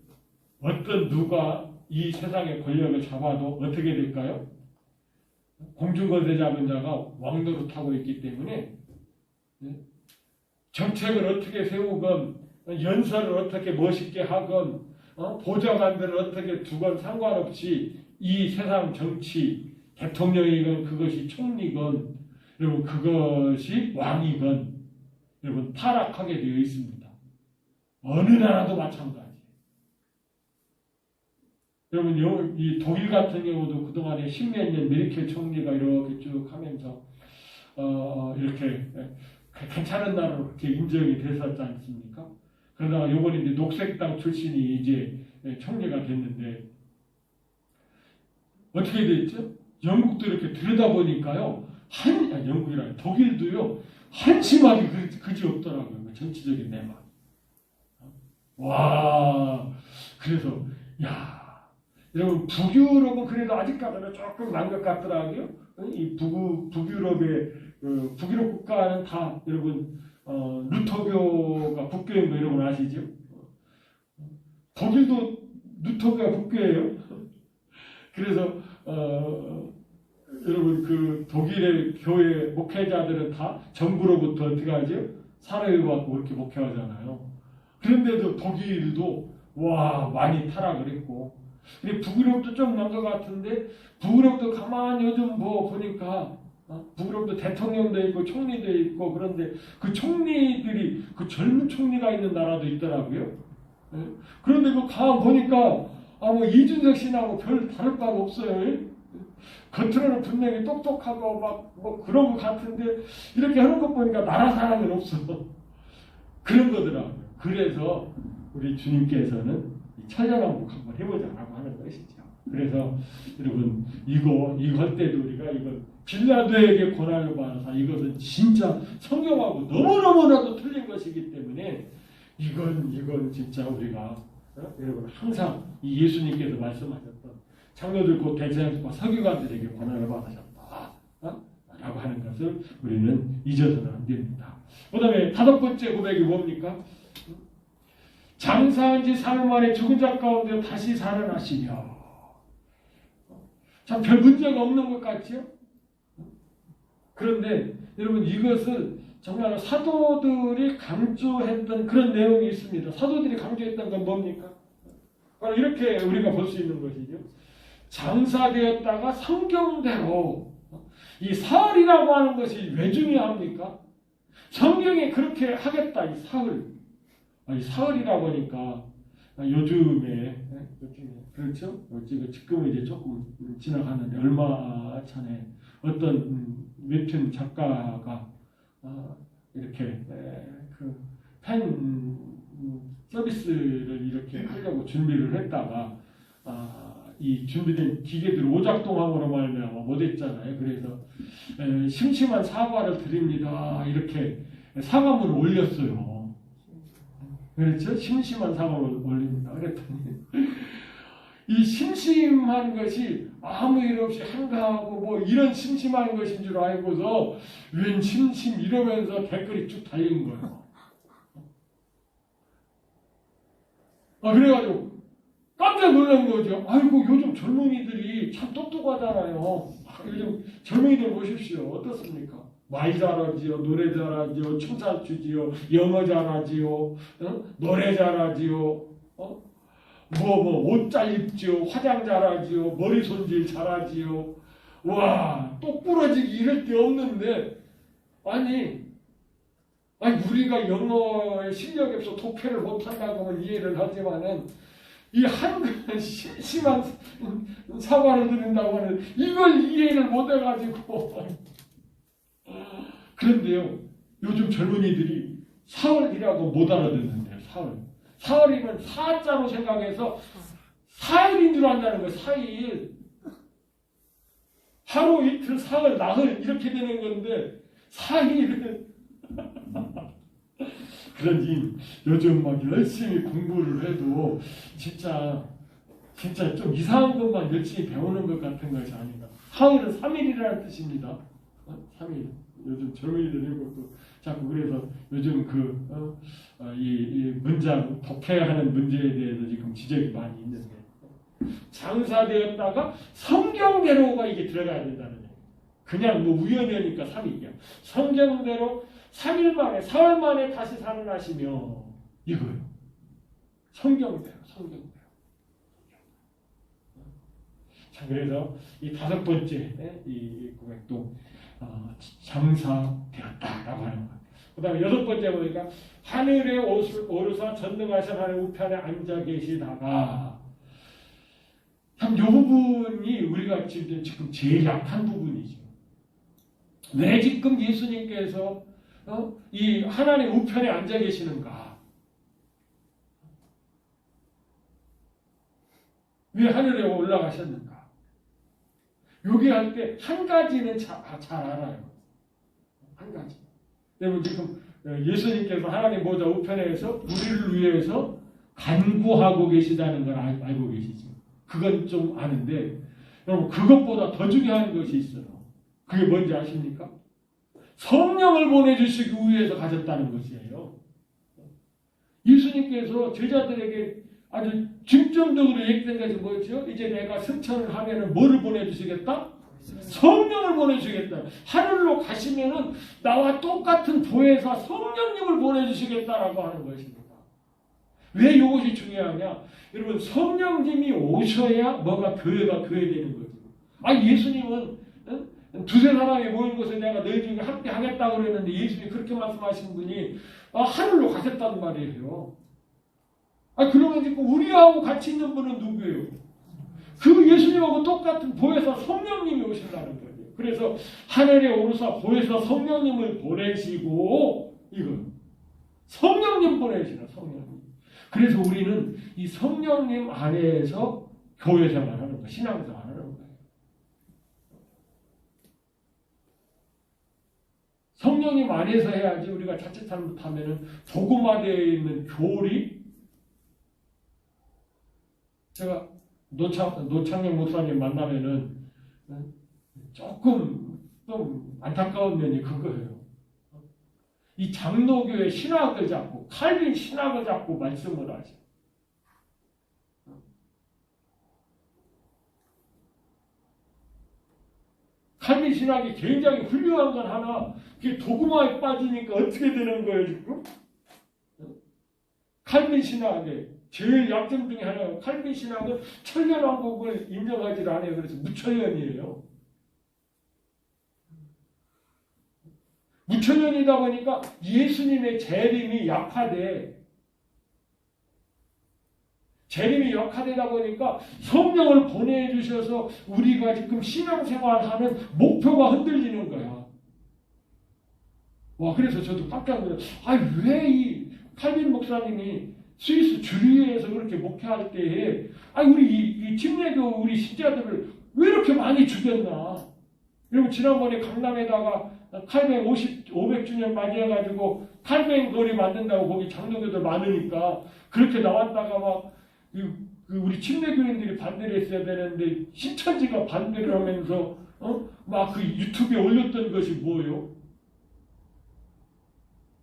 어떤 누가 이 세상의 권력을 잡아도 어떻게 될까요? 공중권세 잡은 자가 왕노릇하고 있기 때문에 정책을 어떻게 세우건, 연설을 어떻게 멋있게 하건, 보좌관들을 어떻게 두건 상관없이 이 세상 정치, 대통령이건 그것이 총리건, 여러분 그것이 왕이건, 여러분 타락하게 되어 있습니다. 어느 나라도 마찬가지. 여러분, 이 독일 같은 경우도 그동안에 십몇 년 메르켈 총리가 이렇게 쭉 하면서 이렇게 괜찮은 나라로 그렇게 인정이 됐었지 않습니까? 그러다가 요번에 이제 녹색당 출신이 이제 총리가 됐는데 어떻게 됐죠? 영국도 이렇게 들여다보니까요, 영국이라 독일도요, 한심하게 그지 없더라고요. 정치적인 내만. 와, 그래서 여러분, 북유럽은 그래도 아직까지는 조금 난 것 같더라고요. 이 북유럽의 북유럽 국가는 다 여러분 루터교가 북교인 거 여러분 아시죠? 독일도 루터교가 북교예요. 그래서 여러분 그 독일의 교회 목회자들은 다 정부로부터 어떻게 하죠? 사례를 받고 그렇게 목회하잖아요. 그런데도 독일도 많이 타락을 했고, 근데 북유럽도 좀 난 것 같은데, 북유럽도 가만히 요즘 보니까 북유럽도 대통령도 있고 총리도 있고, 그런데 그 총리들이 그 젊은 총리가 있는 나라도 있더라고요. 그런데 그 가만 보니까 이준석 씨하고 별 다를 바가 없어요. 겉으로는 분명히 똑똑하고 뭐 그런 것 같은데 이렇게 하는 것 보니까 나라 사랑은 없어. 그런 거더라고요. 그래서 우리 주님께서는 천년왕국 한번 해보자라고 하는 것이죠. 그래서 여러분 이거 할 때도 우리가 이건 빌라도에게 권한을 받아서 이것은 진짜 성경하고 너무너무나도 틀린 것이기 때문에 이건 진짜 우리가 여러분 항상 이 예수님께서 말씀하셨던 장로들 곧 대제사장과 서기관들에게 권한을 받으셨다 라고 하는 것을 우리는 잊어서는 안 됩니다. 그 다음에 5번째 고백이 뭡니까? 장사한 지 사흘 만에 죽은 자 가운데 다시 살아나시며. 참 별 문제가 없는 것 같죠? 그런데 여러분 이것을 정말 사도들이 강조했던 그런 내용이 있습니다. 사도들이 강조했던 건 뭡니까? 바로 이렇게 우리가 볼 수 있는 것이죠. 장사되었다가 성경대로 이 사흘이라고 하는 것이 왜 중요합니까? 성경에 그렇게 하겠다. 이 사흘. 이 사흘이라고 하니까 요즘에 그렇죠? 지금은 이제 조금 지나갔는데 얼마 전에 어떤 웹툰 작가가 이렇게 팬 서비스를 이렇게 하려고 준비를 했다가 이 준비된 기계들 오작동함으로 말미암아 못했잖아요. 그래서 심심한 사과를 드립니다. 이렇게 사과문을 올렸어요. 그렇죠? 심심한 사과를 올립니다. 그랬더니 이 심심한 것이 아무 일 없이 한가하고 뭐 이런 심심한 것인 줄 알고서 웬 심심 이러면서 댓글이 쭉 달린 거예요. 그래가지고 깜짝 놀란 거죠. 아이고 요즘 젊은이들이 참 똑똑하잖아요. 요즘 젊은이들 보십시오. 어떻습니까? 말 잘하지요, 노래 잘하지요, 춤 잘 추지요, 영어 잘하지요, 노래 잘하지요, 옷 잘 입지요, 화장 잘하지요, 머리 손질 잘하지요. 와, 똑 부러지기 이럴 데 없는데, 아니 우리가 영어에 실력이 없어 독해를 못한다고 하면 이해를 하지만은 이 한글 심한 사과를 드린다고 하는 이걸 이해를 못해가지고 그런데요, 요즘 젊은이들이 사흘이라고 못 알아듣는데요. 사흘이면 사자로 생각해서 사일인 줄 안다는 거예요. 사일. 하루, 이틀, 사흘, 나흘 이렇게 되는 건데 사일은 그러니 요즘 막 열심히 공부를 해도 진짜 좀 이상한 것만 열심히 배우는 것 같은 것이 아닌가. 사흘은 3일이라는 뜻입니다. 3일. 요즘 젊은이들 이것도 자꾸 그래서 요즘 이 문장 독해하는 문제에 대해서 지금 지적이 많이 있는데 장사되었다가 성경대로가 이게 들어가야 된다는 얘기예요. 그냥 뭐 우연히 하니까 3일이야. 성경대로 3일 만에, 사흘 만에 다시 살아나시며 이거예요. 성경대로. 자, 그래서 이 5번째 이 고백도 장사되었다라고 하는 거예요. 그 다음에 6번째 보니까 하늘에 오르사 전능하신 하나님 우편에 앉아 계시다가 참 이 부분이 우리가 지금 제일 약한 부분이죠. 왜 지금 예수님께서 이 하나님 우편에 앉아 계시는가? 왜 하늘에 올라가셨는가? 여기 할 때 한 가지는 잘 알아요. 한 가지. 여러분 지금 예수님께서 하나님 보좌 우편에서 우리를 위해서 간구하고 계시다는 걸 알고 계시죠. 그건 좀 아는데 여러분 그것보다 더 중요한 것이 있어요. 그게 뭔지 아십니까? 성령을 보내주시기 위해서 가셨다는 것이에요. 예수님께서 제자들에게 아주 중점적으로 얘기된 것이 뭐죠? 이제 내가 승천을 하면은 뭐를 보내주시겠다? 성령을 보내주시겠다. 하늘로 가시면은 나와 똑같은 보혜사 성령님을 보내주시겠다라고 하는 것입니다. 왜 이것이 중요하냐? 여러분 성령님이 오셔야 뭐가 교회가 교회되는 거죠. 예수님은 두세 사람이 모인 곳에 내가 너희 중에 함께 하겠다고 그랬는데 예수님이 그렇게 말씀하신 분이 하늘로 가셨단 말이에요. 그러면 지금 우리하고 같이 있는 분은 누구예요? 그 예수님하고 똑같은 보혜사 성령님이 오신다는 거예요. 그래서 하늘에 오르사 보혜사 성령님을 보내시고 이건 성령님 보내시나 성령님. 그래서 우리는 이 성령님 안에서 교회 생활하는 거, 신앙 생활하는 거예요. 성령님 안에서 해야지 우리가 자칫 잘못하면은 도구화되어 있는 교리. 제가 노창영 목사님 만나면은 조금 좀 안타까운 면이 그거예요. 이 장로교의 신학을 잡고 칼빈 신학을 잡고 말씀을 하죠. 칼빈 신학이 굉장히 훌륭한 건 하나, 그게 도구마에 빠지니까 어떻게 되는 거예요, 지금? 칼빈 신학의 제일 약점 중에 하나가 칼빈 신학은 천년왕국을 인정하지 않아요. 그래서 무천년이에요. 무천년이다 보니까 예수님의 재림이 약화되다 보니까 성령을 보내주셔서 우리가 지금 신앙생활하는 목표가 흔들리는 거야. 와, 그래서 저도 깜짝 놀랐어요. 왜 이 칼빈 목사님이 스위스 주류에서 그렇게 목회할 때에 우리 이 침례교 우리 신자들을 왜 이렇게 많이 죽였나? 여러분 지난번에 강남에다가 칼뱅 500주년 맞이해가지고 칼뱅 거리 만든다고 거기 장로교들 많으니까 그렇게 나왔다가 막 우리 침례교인들이 반대를 했어야 되는데 신천지가 반대를 하면서 막 그 유튜브에 올렸던 것이 뭐예요?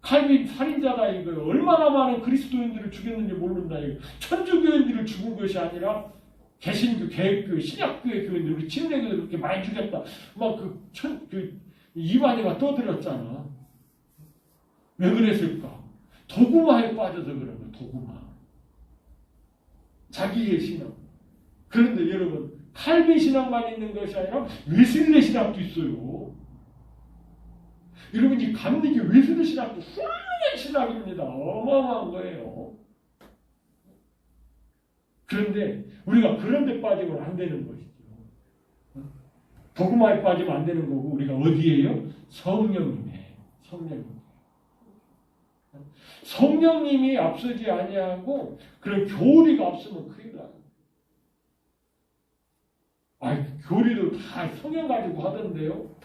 칼빈 살인자다 이거예요. 얼마나 많은 그리스도인들을 죽였는지 모른다 이거. 천주교인들을 죽은 것이 아니라 개신교, 개혁교, 신약교의 교인들, 우리 침례교들 그렇게 많이 죽였다. 막 이반이가 떠들었잖아. 왜 그랬을까? 도구마에 빠져서 그런 거야. 도구마. 자기의 신앙. 그런데 여러분 칼빈 신앙만 있는 것이 아니라 웨슬리 신학도 있어요. 여러분 이 감리교 웨슬리 신학도 훌륭한 신학입니다. 어마어마한 거예요. 그런데 우리가 그런 데 빠지면 안 되는 것이죠. 도구마에 빠지면 안 되는 거고 우리가 어디에요? 성령님에. 성령님이 앞서지 아니하고 그런 교리가 없으면 큰일 나요. 교리도 다 성경 가지고 하던데요.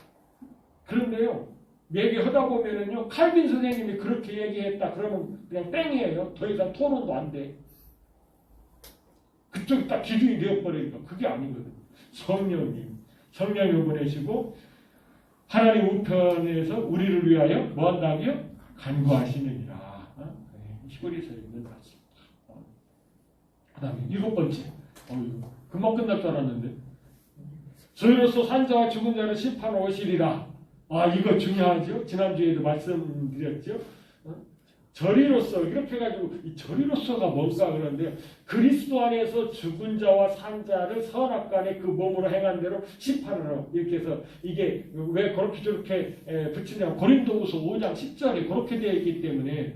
그런데요. 얘기하다 보면은요. 칼빈 선생님이 그렇게 얘기했다. 그러면 그냥 땡이에요. 더 이상 토론도 안 돼. 그쪽이 딱 기준이 되어버리니까 그게 아니거든. 성령을 보내시고 하나님 우편에서 우리를 위하여 뭐 한다고요? 간구하시느니라. 히브리서 있는 말씀. 그 다음에 7번째. 금방 끝날 줄 알았는데. 저희로서 산자와 죽은 자를 심판하시리라. 이거 중요하죠. 지난주에도 말씀드렸죠. 저리로서 이렇게 해가지고 이 저리로서가 뭔가 그런데 그리스도 안에서 죽은 자와 산 자를 선악간에 그 몸으로 행한 대로 심판을 하고 이렇게 해서 이게 왜 그렇게 저렇게 붙이냐면 고린도후서 5장 10절에 그렇게 되어 있기 때문에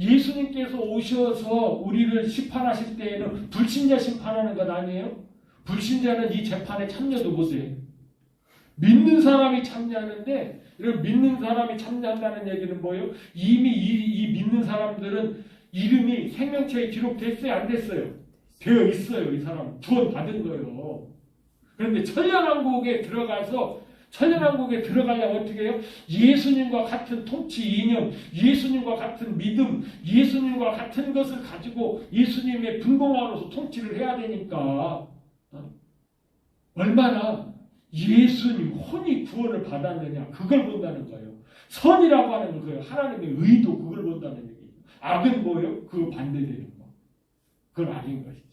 예수님께서 오셔서 우리를 심판하실 때에는 불신자 심판하는 건 아니에요. 불신자는 이 재판에 참여도 못해요. 믿는 사람이 참여하는데 이런 믿는 사람이 참여한다는 얘기는 뭐예요? 이미 이 믿는 사람들은 이름이 생명冊에 기록됐어요? 안 됐어요? 되어 있어요. 이 사람 구원 받은 거예요. 그런데 천년왕국에 들어가려면 어떻게 해요? 예수님과 같은 통치 이념, 예수님과 같은 믿음, 예수님과 같은 것을 가지고 예수님의 분봉하로서 통치를 해야 되니까 얼마나 예수님 혼이 구원을 받았느냐 그걸 본다는 거예요. 선이라고 하는 거예요. 하나님의 의도 그걸 본다는 얘기예요. 악은 뭐예요? 그거 반대되는 거. 그건 악인 것이지.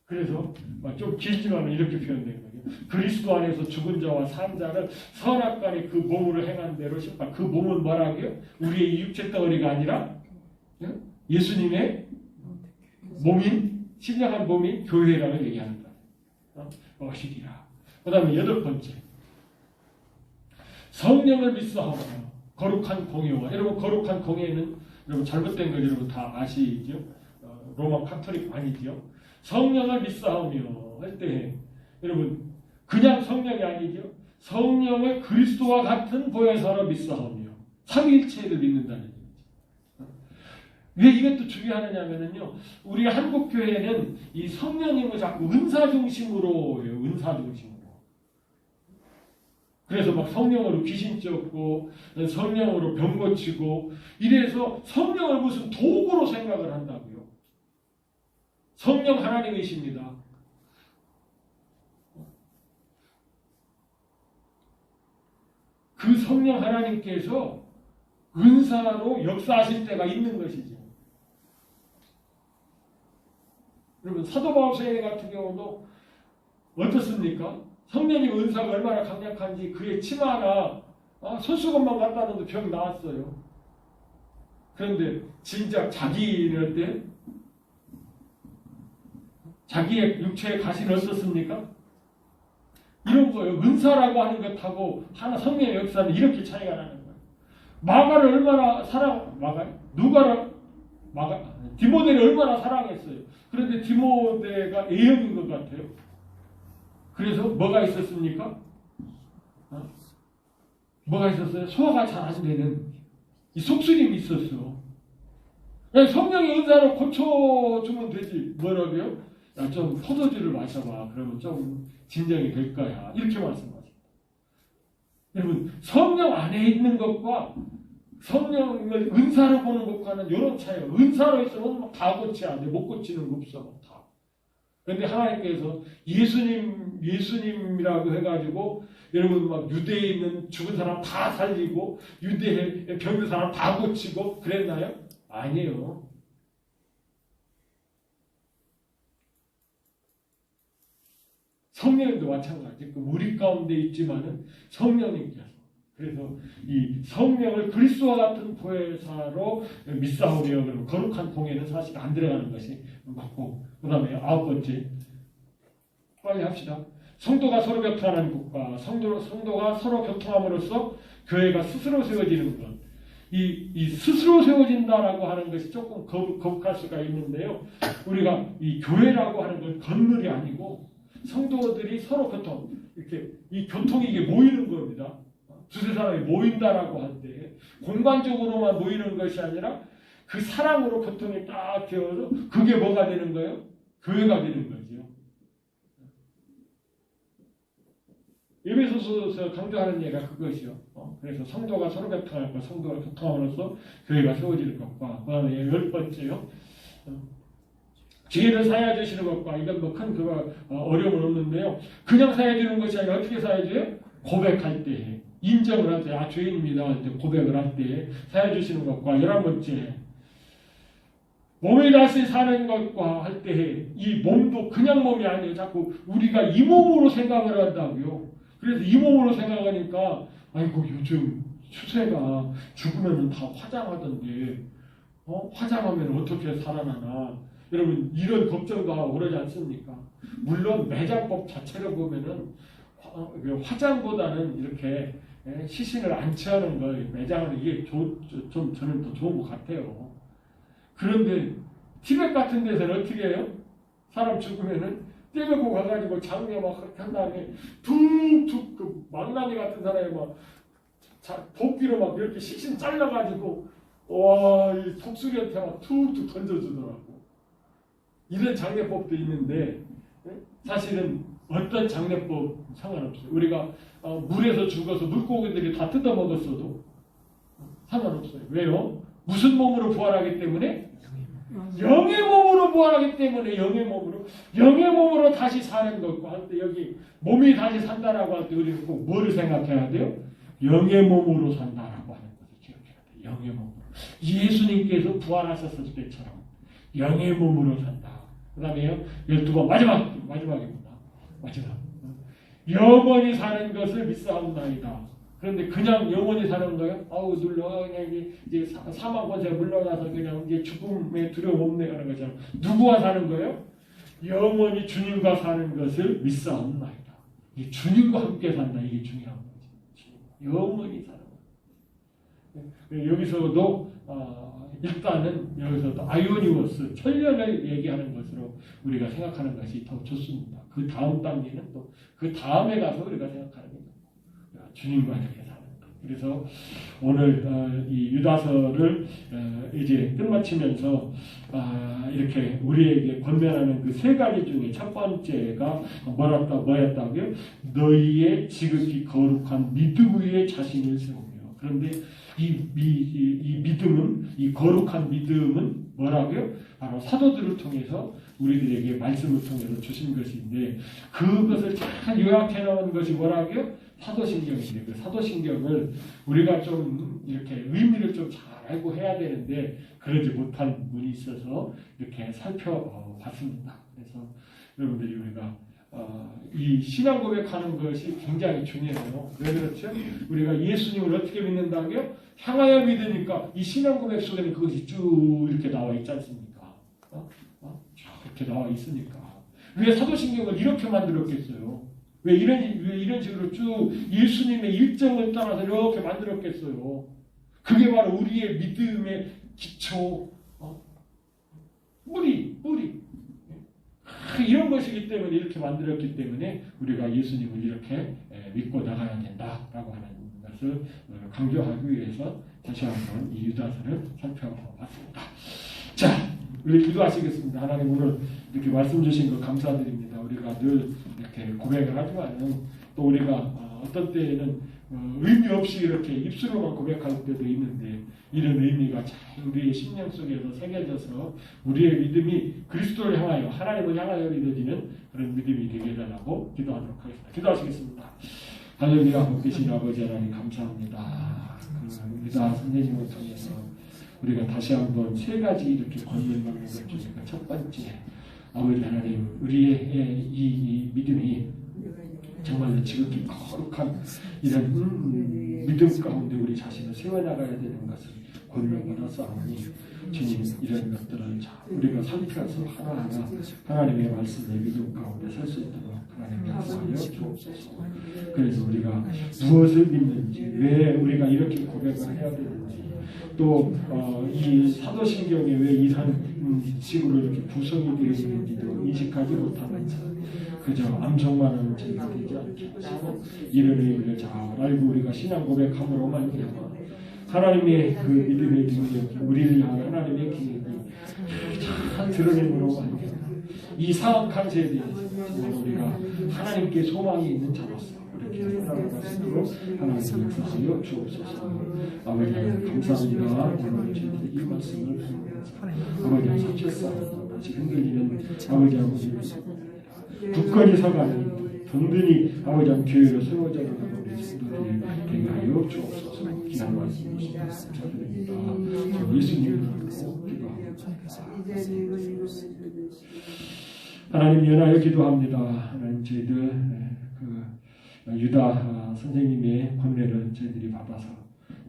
그래서 좀 길지만 이렇게 표현된 거예요. 그리스도 안에서 죽은 자와 산 자를 선악간에 그 몸으로 행한 대로 심판. 그 몸은 뭐라고요? 우리의 육체 덩어리가 아니라 예수님의 몸인 신령한 몸인 교회라고 얘기하는 거예요. 것이리라. 그 다음에 8번째. 성령을 믿사하며 거룩한 공예와. 여러분 거룩한 공예는 여러분 잘못된 거 여러분 다 아시죠? 로마 카톨릭 아니죠? 성령을 믿사하며 할 때 여러분 그냥 성령이 아니죠? 성령을 그리스도와 같은 보혜사로 믿사하며 삼위일체를 믿는다는 얘기죠. 왜 이것도 중요하느냐면요. 우리 한국 교회는 이 성령님을 자꾸 은사 중심으로 해요. 은사 중심으로. 그래서 막 성령으로 귀신 쫓고 성령으로 병 고치고 이래서 성령을 무슨 도구로 생각을 한다고요. 성령 하나님이십니다. 그 성령 하나님께서 은사로 역사하실 때가 있는 것이죠. 여러분 사도 바울 선생 같은 경우도 어떻습니까? 성령님 은사가 얼마나 강력한지 그의 치마 하나 손수건만 갖다 놔도 병 나았어요. 그런데 진작 자기는 어때? 자기의 육체에 가시는 어떻습니까? 이런 거예요. 은사라고 하는 것하고 하나 성령의 역사는 이렇게 차이가 나는 거예요. 마가를 얼마나 디모데를 얼마나 사랑했어요. 그런데 디모데가 A형인 것 같아요. 그래서 뭐가 있었습니까? 뭐가 있었어요? 소화가 잘 안 되는 이 속쓰림이 있었어. 성령의 은사로 고쳐주면 되지. 뭐라고요? 야, 좀 포도주를 마셔봐. 그러면 좀 진정이 될 거야. 이렇게 말씀하십니다. 여러분, 성령 안에 있는 것과 성령을 은사로 보는 것과는 이런 차이가. 은사로 있으면 다 고쳐야 돼. 못 고치는 거 없어. 다. 그런데 하나님께서 예수님이라고 해가지고 여러분 막 유대에 있는 죽은 사람 다 살리고 유대에 병든 사람 다 고치고 그랬나요? 아니에요. 성령도 마찬가지. 우리 가운데 있지만은 성령님께서 그래서 이 성령을 그리스도와 같은 보혜사로 믿사오며 그러면 거룩한 공예는 사실 안 들어가는 것이 맞고 그 다음에 9번째 빨리 합시다. 성도가 서로 교통하는 것과 성도가 서로 교통함으로써 교회가 스스로 세워지는 것. 이 스스로 세워진다라고 하는 것이 조금 거북할 수가 있는데요. 우리가 이 교회라고 하는 건 건물이 아니고 성도들이 서로 교통, 이렇게 이 교통이 이게 모이는 겁니다. 두세 사람이 모인다라고 할 때 공간적으로만 모이는 것이 아니라 그 사랑으로 교통이 딱 되어서 그게 뭐가 되는 거예요? 교회가 되는 거죠. 에베소서에서 강조하는 얘기가 그것이요. 그래서 성도가 서로 교통할 것, 성도가 교통함으로써 교회가 세워지는 것과 그 다음에 10번째요. 지혜를 사여주시는 것과 이건 뭐 큰 어려움은 없는데요. 그냥 사여주는 것이 아니라 어떻게 사여줘요? 고백할 때, 인정을 할 때, 죄인입니다 할 때 고백을 할 때 사여주시는 것과 11번째 몸이 다시 사는 것과 할 때 이 몸도 그냥 몸이 아니에요. 자꾸 우리가 이 몸으로 생각을 한다고요. 그래서 이 몸으로 생각하니까 아이고 요즘 추세가 죽으면 다 화장하던데 화장하면 어떻게 살아나나 여러분 이런 걱정도 하고 그러지 않습니까? 물론 매장법 자체를 보면은 화장보다는 이렇게 시신을 안 취하는 거 매장은 이게 좀 저는 더 좋은 것 같아요. 그런데 티벳 같은 데서는 어떻게 해요? 사람 죽으면은 떼매고 가가지고 장례 막 그렇게 한 다음에 툭툭 그 망나니 같은 사람이 막 도끼로 막 이렇게 시신 잘라가지고 이 독수리한테 막 툭툭 던져주더라고. 이런 장례법도 있는데 사실은 어떤 장례법 상관없어요. 우리가 물에서 죽어서 물고기들이 다 뜯어먹었어도 상관없어요. 왜요? 무슨 몸으로 부활하기 때문에? 영의 몸으로 부활하기 때문에 영의 몸으로 다시 사는 것과 할 때 여기 몸이 다시 산다라고 할 때 우리는 꼭 뭐를 생각해야 돼요? 영의 몸으로 산다라고 하는 것을 기억해야 돼요. 영의 몸으로. 예수님께서 부활하셨을 때처럼 영의 몸으로 산다. 그 다음에요 12번 마지막입니다. 마지막. 영원히 사는 것을 믿사옵나이다. 그런데 그냥 영원히 사는 거예요? 그냥 이제 사망 권세 물러나서 그냥 이제 죽음의 두려움 없네 하는 것처럼 누구와 사는 거예요? 영원히 주님과 사는 것을 믿사옵나이다. 이 주님과 함께 산다. 이게 중요한 거지. 영원히 사는 거예요. 여기서도 일단은 여기서도 아이오니오스 천년을 얘기하는 것으로 우리가 생각하는 것이 더 좋습니다. 그 다음 단계는 또 그 다음에 가서 우리가 생각하는 겁니다. 주님과 이렇게 사는 것. 그래서 오늘 이 유다서를 이제 끝마치면서 이렇게 우리에게 권면하는 그 세 가지 중에 첫 번째가 뭐였다고요? 너희의 지극히 거룩한 믿음 위에 자신을 세우며. 그런데 이 믿음은, 이 거룩한 믿음은 뭐라고요? 바로 사도들을 통해서 우리들에게 말씀을 통해서 주신 것인데 그것을 잘 요약해 놓은 것이 뭐라고요? 사도신경인데 그 사도신경을 우리가 좀 이렇게 의미를 좀 잘 알고 해야 되는데 그러지 못한 분이 있어서 이렇게 살펴봤습니다. 그래서 여러분들이 우리가 이 신앙 고백하는 것이 굉장히 중요해요. 왜 그렇죠? 우리가 예수님을 어떻게 믿는다고요? 향하여 믿으니까 이 신앙 고백 속에는 그것이 쭉 이렇게 나와 있지 않습니까? 이렇게 나와 있으니까. 왜 사도신경을 이렇게 만들었겠어요? 왜 이런 식으로 쭉 예수님의 일정을 따라서 이렇게 만들었겠어요? 그게 바로 우리의 믿음의 기초, 뿌리. 이런 것이기 때문에 이렇게 만들었기 때문에 우리가 예수님을 이렇게 믿고 나가야 된다라고 하는 것을 강조하기 위해서 다시 한번 이 유다서를 살펴봤습니다. 자, 우리 기도하시겠습니다. 하나님 오늘 이렇게 말씀 주신 거 감사드립니다. 우리가 늘 이렇게 고백을 하지만은 또 우리가 어떤 때에는 의미 없이 이렇게 입술로만 고백할 때도 있는데 이런 의미가 잘 우리의 심령 속에서 새겨져서 우리의 믿음이 그리스도를 향하여 하나님을 향하여 믿어지는 그런 믿음이 되게 해달라고 기도하도록 하겠습니다. 기도하시겠습니다. 할렐루야. 복되신 아버지 하나님 감사합니다. 유다 선생님을 통해서 우리가 다시 한번 세 가지 이렇게 권면받는 것 중에 첫 번째, 아버지 하나님 우리의 이 믿음이 정말로 지극히 거룩한 이런 믿음 가운데 우리 자신을 세워나가야 되는 것을 권면받았사오니 주님 이런 것들을 우리가 살펴서 하나하나 하나님의 말씀의 믿음 가운데 설 수 있도록 하나님 약속하여 주옵소서. 그래서 우리가 무엇을 믿는지, 왜 우리가 이렇게 고백을 해야 되는지, 또 이 사도신경에 왜 이런 식으로 이렇게 구성이 되어 있는지도 인식하지 못하면서 그저 암송만 하는 저희가 되지 않게 하시고 이런 의미를 잘 알고 우리가 신앙 고백함으로 말미암아 하나님의 그 믿음의 능력이 우리를 향한 하나님의 기능이 잘 드러냄으로 말미암아 이 사악한 세대에 우리가 하나님께 소망이 있는 자로서 이렇게 살아갈 수 있도록 하나님 역사하여 주옵소서. 아버지 감사합니다. 오늘 저희들이 이 말씀을 아버지 사셨사옵니다. 다시 흔들리는 아버지 굳건히 서가는 든든히 아버지 교회로 세워져 나가는 우리 성도들이 되게 하여 주옵소서. 귀한 말씀 주시고 감사드립니다. 예수님으로 기도합니다. 하나님 연하여 기도합니다. 하나님 저희들 유다 선생님의 권례를 저희들이 받아서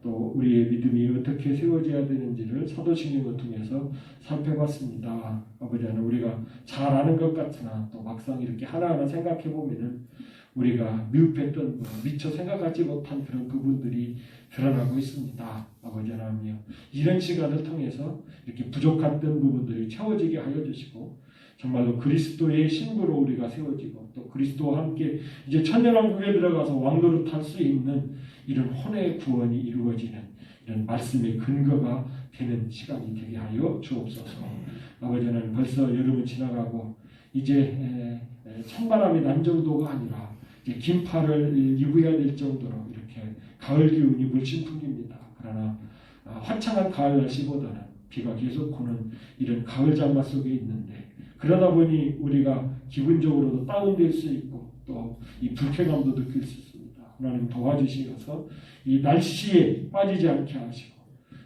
또 우리의 믿음이 어떻게 세워져야 되는지를 사도신경을 통해서 살펴봤습니다. 아버지 하나님 우리가 잘 아는 것 같으나 또 막상 이렇게 하나하나 생각해 보면은 우리가 미흡했던 미처 생각하지 못한 그런 부분들이 드러나고 있습니다. 아버지 하나님이여 이런 시간을 통해서 이렇게 부족했던 부분들이 채워지게 하여 주시고 정말로 그리스도의 신부로 우리가 세워지고 또 그리스도와 함께 이제 천년왕국에 들어가서 왕노릇 할 수 있는 이런 혼의 구원이 이루어지는 이런 말씀의 근거가 되는 시간이 되게 하여 주옵소서. 아버지는 벌써 여름은 지나가고 이제 찬바람이 난 정도가 아니라 이제 긴팔을 입어야 될 정도로 이렇게 가을 기운이 물씬 풍깁니다. 그러나 화창한 가을 날씨보다는 비가 계속 오는 이런 가을 장마 속에 있는데 그러다 보니 우리가 기분적으로도 다운될 수 있고 또 이 불쾌감도 느낄 수 있습니다. 하나님 도와주시어서 이 날씨에 빠지지 않게 하시고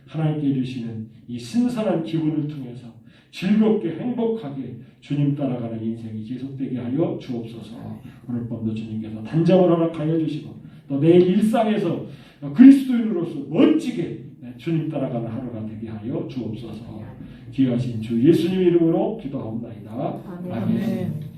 하나님께 주시는 이 신선한 기분을 통해서 즐겁게 행복하게 주님 따라가는 인생이 계속되게 하여 주옵소서. 오늘 밤도 주님께서 단장을 허락하여 주시고 또 내일 일상에서 그리스도인으로서 멋지게 주님 따라가는 하루가 되게 하여 주옵소서. 귀하신 주 예수님 이름으로 기도하옵나이다. 아멘.